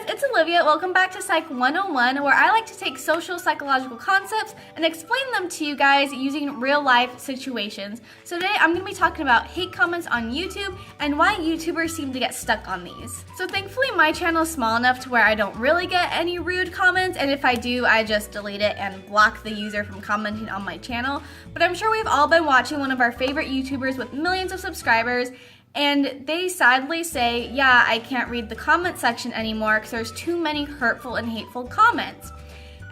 guys, it's Olivia. Welcome back to Psych 101, where I like to take social psychological concepts and explain them to you guys using real life situations. So today I'm going to be talking about hate comments on YouTube and why YouTubers seem to get stuck on these. So thankfully my channel is small enough to where I don't really get any rude comments, and if I do, I just delete it and block the user from commenting on my channel. But I'm sure we've all been watching one of our favorite YouTubers with millions of subscribers, and they sadly say, yeah, I can't read the comment section anymore because there's too many hurtful and hateful comments.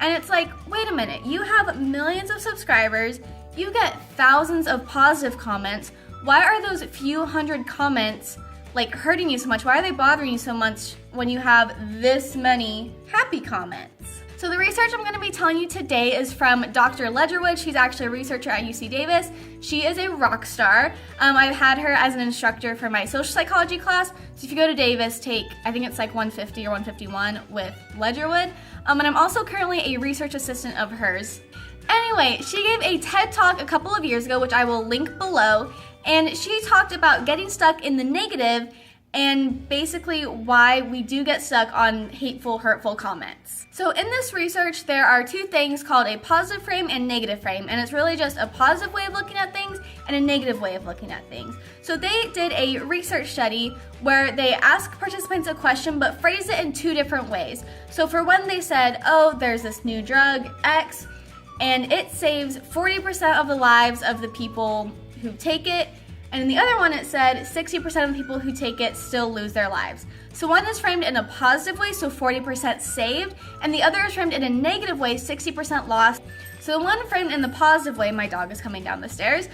And it's like, wait a minute, you have millions of subscribers, you get thousands of positive comments, why are those few hundred comments like hurting you so much? Why are they bothering you so much when you have this many happy comments? So the research I'm going to be telling you today is from Dr. Ledgerwood. She's actually a researcher at UC Davis. She is a rock star. I've had her as an instructor for my social psychology class. So if you go to Davis, take, I think it's like 150 or 151 with Ledgerwood. And I'm also currently a research assistant of hers. Anyway, she gave a TED Talk a couple of years ago, which I will link below. And she talked about getting stuck in the negative and basically why we do get stuck on hateful, hurtful comments. So in this research, there are two things called a positive frame and negative frame, and it's really just a positive way of looking at things and a negative way of looking at things. So they did a research study where they asked participants a question but phrased it in two different ways. So for one, they said, oh, there's this new drug, X, and it saves 40% of the lives of the people who take it. And in the other one, it said 60% of the people who take it still lose their lives. So one is framed in a positive way, so 40% saved, and the other is framed in a negative way, 60% lost. So the one framed in the positive way, my dog is coming down the stairs,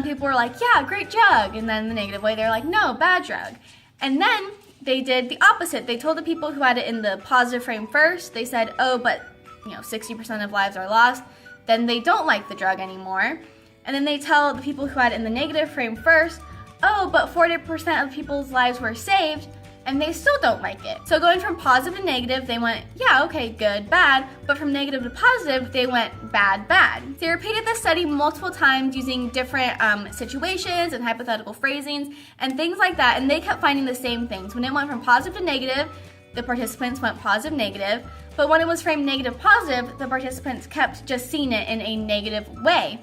people were like, yeah, great drug. And then the negative way, they're like, no, bad drug. And then they did the opposite. They told the people who had it in the positive frame first, they said, oh, but 60% of lives are lost. Then they don't like the drug anymore. And then they tell the people who had it in the negative frame first, oh, but 40% of people's lives were saved, and they still don't like it. So going from positive to negative, they went, yeah, okay, good, bad, but from negative to positive, they went bad, bad. They repeated this study multiple times using different situations and hypothetical phrasings and things like that, and they kept finding the same things. When it went from positive to negative, the participants went positive, negative, but when it was framed negative, positive, the participants kept just seeing it in a negative way.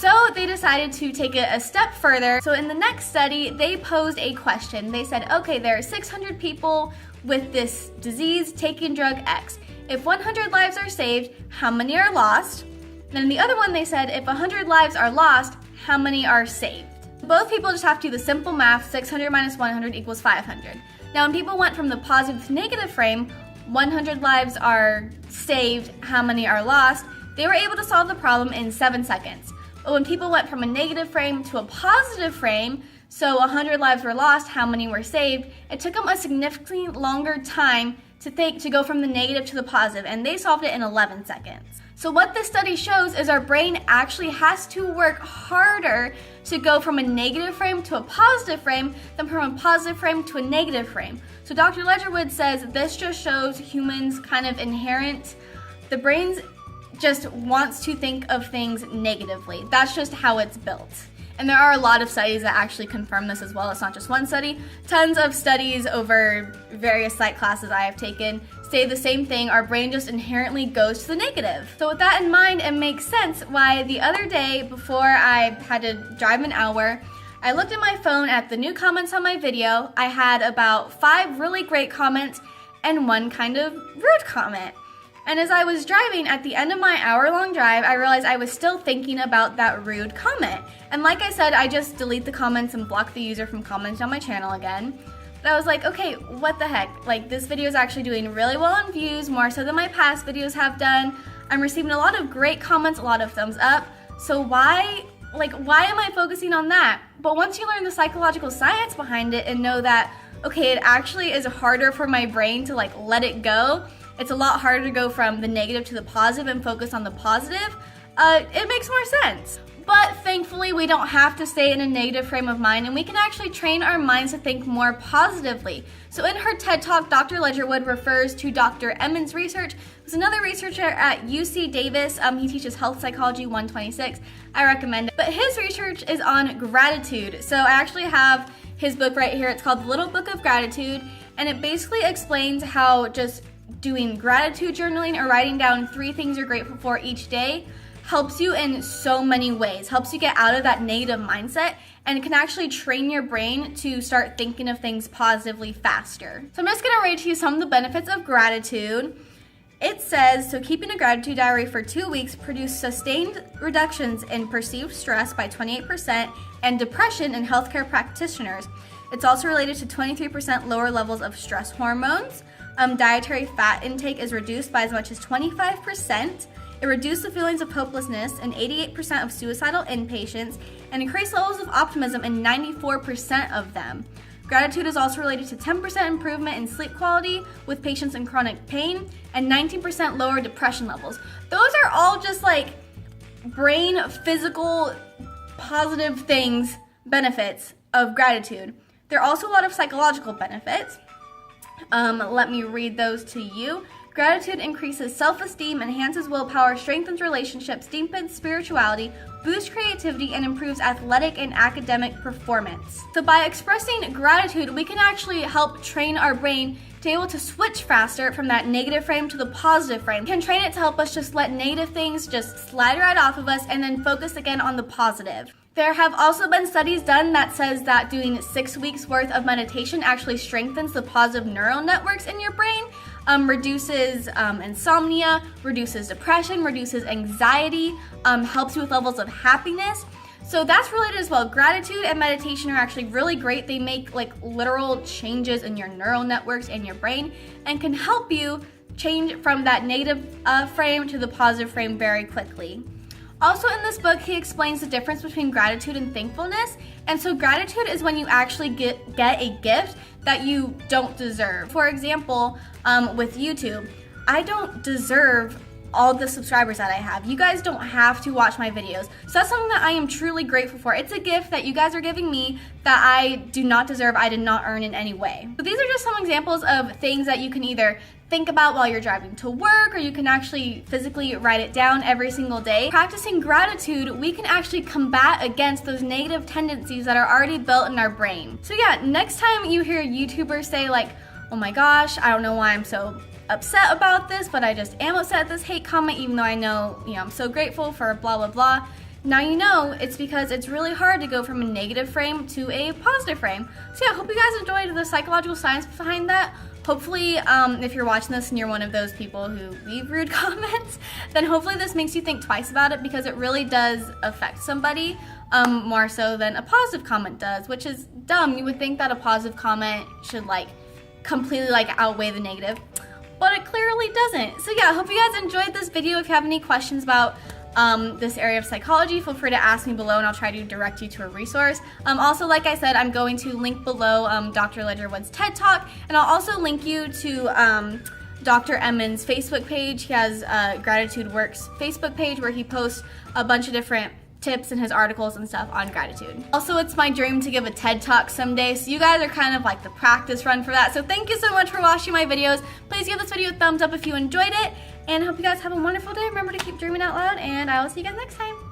So they decided to take it a step further. So in the next study, they posed a question. They said, okay, there are 600 people with this disease taking drug X. If 100 lives are saved, how many are lost? Then in the other one, they said, if 100 lives are lost, how many are saved? Both people just have to do the simple math, 600 minus 100 equals 500. Now when people went from the positive to negative frame, 100 lives are saved, how many are lost? They were able to solve the problem in 7 seconds. But when people went from a negative frame to a positive frame, so 100 lives were lost, how many were saved, it took them a significantly longer time to go from the negative to the positive, and they solved it in 11 seconds. So what this study shows is our brain actually has to work harder to go from a negative frame to a positive frame than from a positive frame to a negative frame. So Dr. Ledgerwood says this just shows humans kind of inherent, the brain's just wants to think of things negatively. That's just how it's built. And there are a lot of studies that actually confirm this as well. It's not just one study. Tons of studies over various psych classes I have taken say the same thing. Our brain just inherently goes to the negative. So with that in mind, it makes sense why the other day before I had to drive an hour, I looked at my phone at the new comments on my video. I had about 5 really great comments and 1 kind of rude comment. And as I was driving at the end of my hour-long drive, I realized I was still thinking about that rude comment. And like I said, I just delete the comments and block the user from commenting on my channel again. But I was like, okay, what the heck? Like, this video is actually doing really well on views, more so than my past videos have done. I'm receiving a lot of great comments, a lot of thumbs up. So why am I focusing on that? But once you learn the psychological science behind it and know that, okay, it actually is harder for my brain to let it go, it's a lot harder to go from the negative to the positive and focus on the positive, it makes more sense. But thankfully, we don't have to stay in a negative frame of mind, and we can actually train our minds to think more positively. So in her TED Talk, Dr. Ledgerwood refers to Dr. Emmons' research, who's another researcher at UC Davis. He teaches Health Psychology 126. I recommend it. But his research is on gratitude. So I actually have his book right here. It's called The Little Book of Gratitude. and it basically explains how just doing gratitude journaling or writing down 3 things you're grateful for each day helps you in so many ways, helps you get out of that negative mindset, and it can actually train your brain to start thinking of things positively faster. So I'm just gonna read to you some of the benefits of gratitude. It says, so keeping a gratitude diary for 2 weeks produced sustained reductions in perceived stress by 28% and depression in healthcare practitioners. It's also related to 23% lower levels of stress hormones. Dietary fat intake is reduced by as much as 25%. It reduced the feelings of hopelessness in 88% of suicidal inpatients and increased levels of optimism in 94% of them. Gratitude is also related to 10% improvement in sleep quality with patients in chronic pain and 19% lower depression levels. Those are all just like brain, physical, positive things, benefits of gratitude. There are also a lot of psychological benefits. Let me read those to you. Gratitude increases self-esteem, enhances willpower, strengthens relationships, deepens spirituality, boosts creativity, and improves athletic and academic performance. So by expressing gratitude, we can actually help train our brain to be able to switch faster from that negative frame to the positive frame. We can train it to help us just let negative things just slide right off of us and then focus again on the positive. There have also been studies done that says that doing 6 weeks worth of meditation actually strengthens the positive neural networks in your brain, reduces insomnia, reduces depression, reduces anxiety, helps you with levels of happiness. So that's related as well. Gratitude and meditation are actually really great. They make like literal changes in your neural networks and your brain and can help you change from that negative frame to the positive frame very quickly. Also in this book, he explains the difference between gratitude and thankfulness. And so gratitude is when you actually get a gift that you don't deserve. For example, with YouTube, I don't deserve all the subscribers that I have. You guys don't have to watch my videos. So that's something that I am truly grateful for. It's a gift that you guys are giving me that I do not deserve, I did not earn in any way. So these are just some examples of things that you can either think about while you're driving to work, or you can actually physically write it down every single day. Practicing gratitude, we can actually combat against those negative tendencies that are already built in our brain. So yeah, next time you hear YouTubers say like, oh my gosh, I don't know why I'm so upset about this, but I just am upset at this hate comment, even though I know, I'm so grateful for blah, blah, blah. Now you know it's because it's really hard to go from a negative frame to a positive frame. So yeah, I hope you guys enjoyed the psychological science behind that. Hopefully, if you're watching this and you're one of those people who leave rude comments, then hopefully this makes you think twice about it, because it really does affect somebody more so than a positive comment does, which is dumb. You would think that a positive comment should completely outweigh the negative, but it clearly doesn't. So yeah, I hope you guys enjoyed this video. If you have any questions about this area of psychology, feel free to ask me below and I'll try to direct you to a resource. Also, like I said, I'm going to link below Dr. Ledgerwood's TED Talk, and I'll also link you to Dr. Emmons' Facebook page. He has Gratitude Works Facebook page where he posts a bunch of different tips in his articles and stuff on gratitude. Also, it's my dream to give a TED Talk someday, so you guys are kind of like the practice run for that. So thank you so much for watching my videos. Please give this video a thumbs up if you enjoyed it, and I hope you guys have a wonderful day. Remember to keep dreaming out loud, and I will see you guys next time.